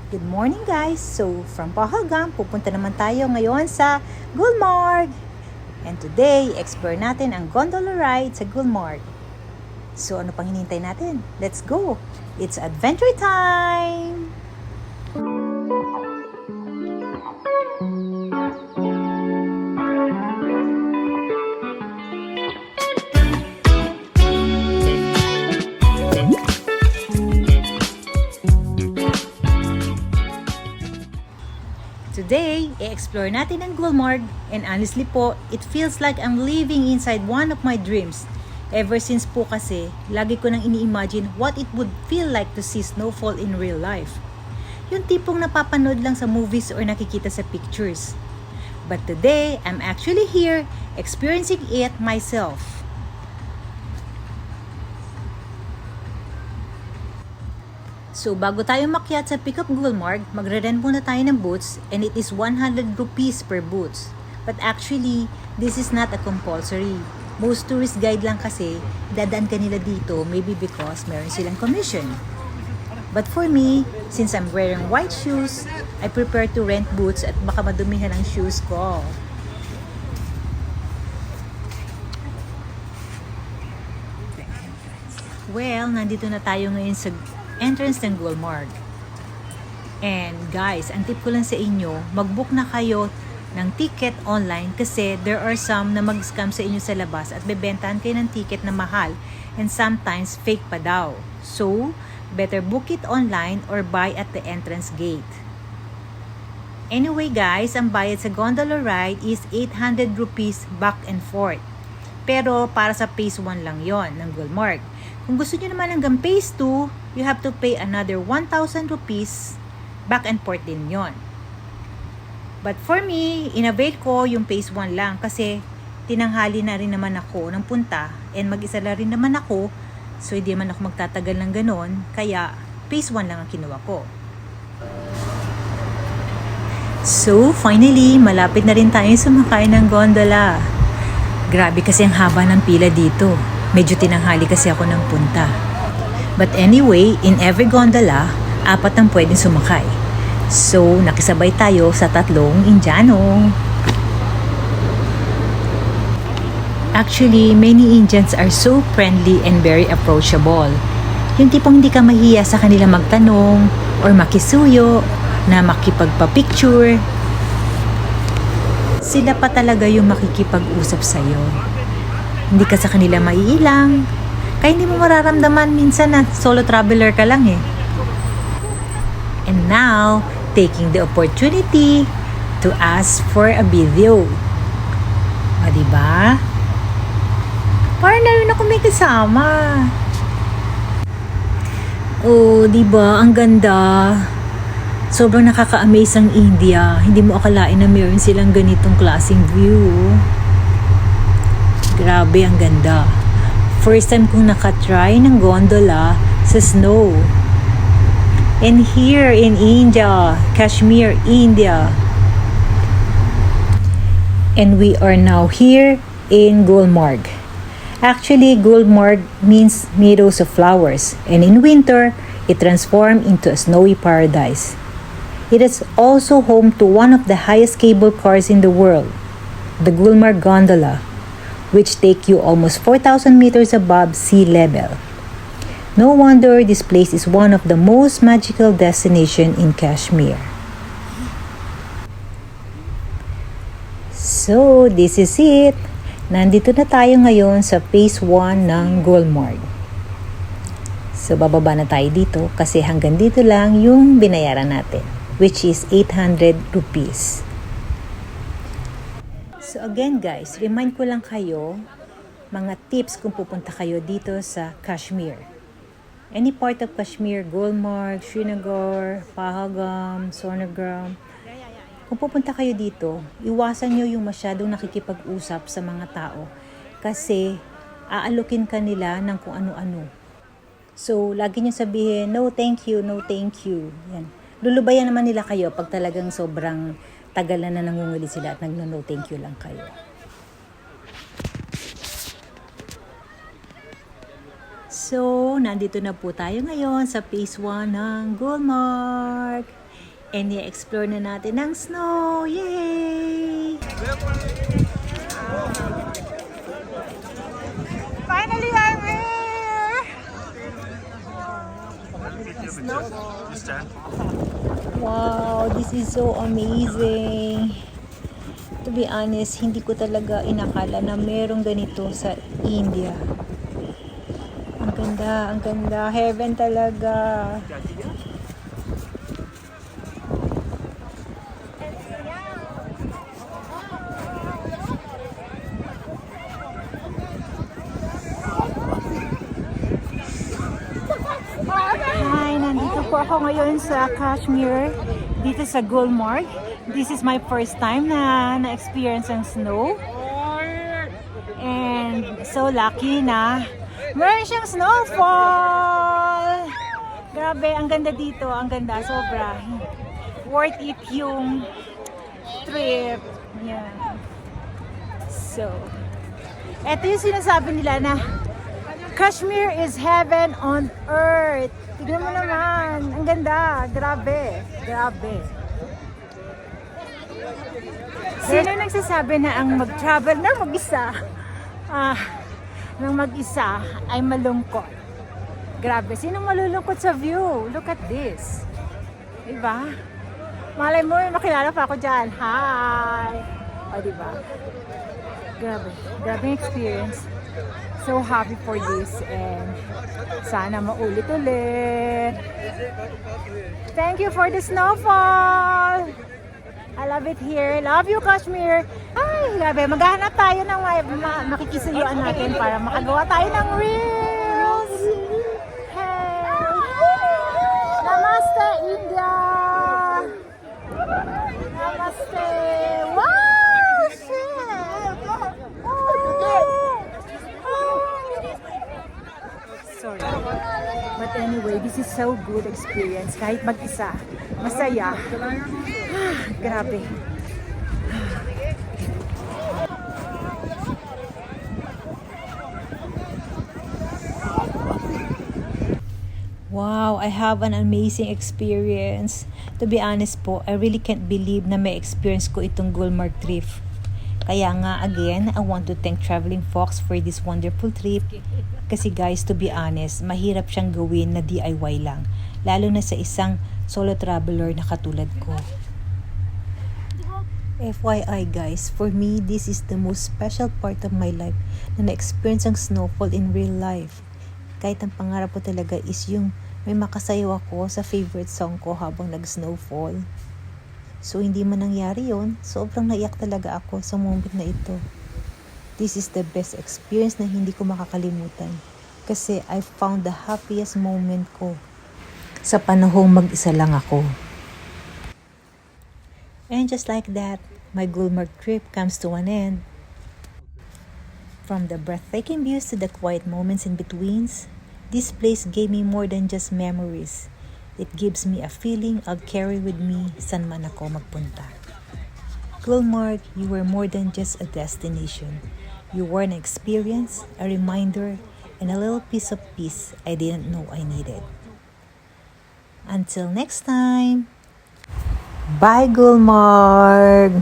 Good morning guys! So, from Pahagam, pupunta naman tayo ngayon sa Gulmarg. And today, explore natin ang gondola ride sa Gulmarg. So, ano pang hinihintay natin? Let's go! It's adventure time! Today, i-explore natin ang Gulmarg, and honestly po, it feels like I'm living inside one of my dreams. Ever since po kasi, lagi ko nang ini-imagine what it would feel like to see snowfall in real life. Yung tipong napapanood lang sa movies or nakikita sa pictures. But today, I'm actually here, experiencing it myself. So, bago tayo makyat sa Pickup Gulmarg, magre-rent muna tayo ng boots, and it is 100 rupees per boots. But actually, this is not a compulsory. Most tourist guide lang kasi, dadaan kanila dito maybe because meron silang commission. But for me, since I'm wearing white shoes, I prefer to rent boots at baka madumihan ang shoes ko. Well, nandito na tayo ngayon sa entrance ng Gulmarg. And guys, ang tip ko lang sa inyo, mag-book na kayo ng ticket online kasi there are some na mag-scam sa inyo sa labas at bebentahan kayo ng ticket na mahal and sometimes fake pa daw. So, better book it online or buy at the entrance gate. Anyway guys, ang bayad sa gondola ride is 800 rupees back and forth. Pero para sa phase 1 lang yon ng Gulmarg. Kung gusto nyo naman hanggang phase 2, you have to pay another 1,000 rupees. Back and forth din yon. But for me, inavail ko yung phase 1 lang kasi tinanghali na rin naman ako ng punta and mag-isa na rin naman ako. So hindi man ako magtatagal ng ganon. Kaya phase 1 lang ang kinuha ko. So finally, malapit na rin tayo sumakay ng gondola. Grabe kasi ang haba ng pila dito. Medyo tinanghali kasi ako ng punta. But anyway, in every gondola, 4 ang pwedeng sumakay. So, nakisabay tayo sa 3 Indiano. Actually, many Indians are so friendly and very approachable. Yung tipong hindi ka mahiya sa kanila magtanong or makisuyo na makipagpa-picture. Sila pa talaga yung makikipag-usap sa'yo. Hindi ka sa kanila maiilang. Kaya hindi mo mararamdaman minsan na solo traveler ka lang eh. And now, taking the opportunity to ask for a video. O, diba? Parang na rin ako may kasama. O, diba? Ang ganda. Sobrang nakaka-amaze ang India. Hindi mo akalain na meron silang ganitong klaseng view. Grabe, ang ganda. First time kong nakatry ng gondola sa snow. And here in India, Kashmir, India. And we are now here in Gulmarg. Actually, Gulmarg means meadows of flowers. And in winter, it transforms into a snowy paradise. It is also home to one of the highest cable cars in the world, the Gulmarg Gondola, which take you almost 4,000 meters above sea level. No wonder this place is one of the most magical destinations in Kashmir. So, this is it. Nandito na tayo ngayon sa phase 1 ng Gulmarg. So, bababa na tayo dito kasi hanggang dito lang yung binayaran natin, which is 800 rupees. So again guys, remind ko lang kayo mga tips kung pupunta kayo dito sa Kashmir. Any part of Kashmir, Gulmarg, Srinagar, Pahagam, Sonargaon. Kung pupunta kayo dito, iwasan nyo yung masyadong nakikipag-usap sa mga tao kasi aalukin ka nila ng kung ano-ano. So, lagi nyo sabihin, no thank you, no thank you. Yan. Lulubayan naman nila kayo pag talagang sobrang tagal na nangunguli sila at nagno-no thank you lang kayo. So, nandito na po tayo ngayon sa phase 1 ng Gulmarg. And i-explore na natin ang snow! Yay! Finally, I'm here! Snow? Wow, this is so amazing! To be honest, hindi ko talaga inakala na merong ganito sa India. Ang ganda. Heaven talaga. Hi, nandito po ako ngayon sa Kashmir, dito sa Gulmarg. This is my first time na na-experience ang snow. And so lucky na meron siyang snowfall! Grabe, ang ganda dito. Ang ganda, sobra. Worth it yung trip. Yan. So, eto yung sinasabi nila na Kashmir is heaven on earth. Tignan mo naman. Ang ganda. Grabe. Sino nagsasabi na ang mag-travel na mag-isa? Nang mag-isa ay malungkot. Grabe, sino malulungkot sa view? Look at this. Diba? Malay mo, makilala pa ako dyan. Hi! O, diba? Grabe experience. So happy for this and sana maulit-ulit. Thank you for the snowfall! I love it here. Love you, Kashmir. Ay, grabe. Maghahanap tayo ng makikisuyuan natin para makagawa tayo ng reels. Hey! Namaste, India! Namaste! Wow! Shit! Sorry. But anyway, this is so good experience. Kahit mag-isa, masaya. Grabe. Wow, I have an amazing experience. To be honest po, I really can't believe na may experience ko itong Gulmarg trip. Kaya nga, again, I want to thank Traveling Fox for this wonderful trip. Kasi guys, to be honest, mahirap siyang gawin na DIY lang. Lalo na sa isang solo traveler na katulad ko. FYI guys, for me, this is the most special part of my life na na-experience ang snowfall in real life. Kahit ang pangarap ko talaga is yung may makasayaw ako sa favorite song ko habang nag-snowfall. So hindi man nangyari yun, sobrang naiyak talaga ako sa moment na ito. This is the best experience na hindi ko makakalimutan kasi I found the happiest moment ko sa panahong mag-isa lang ako. And just like that, my Gulmarg trip comes to an end. From the breathtaking views to the quiet moments in betweens, this place gave me more than just memories. It gives me a feeling I'll carry with me saan man ako magpunta. Gulmarg, you were more than just a destination. You were an experience, a reminder, and a little piece of peace I didn't know I needed. Until next time! Bye, Gulmarg!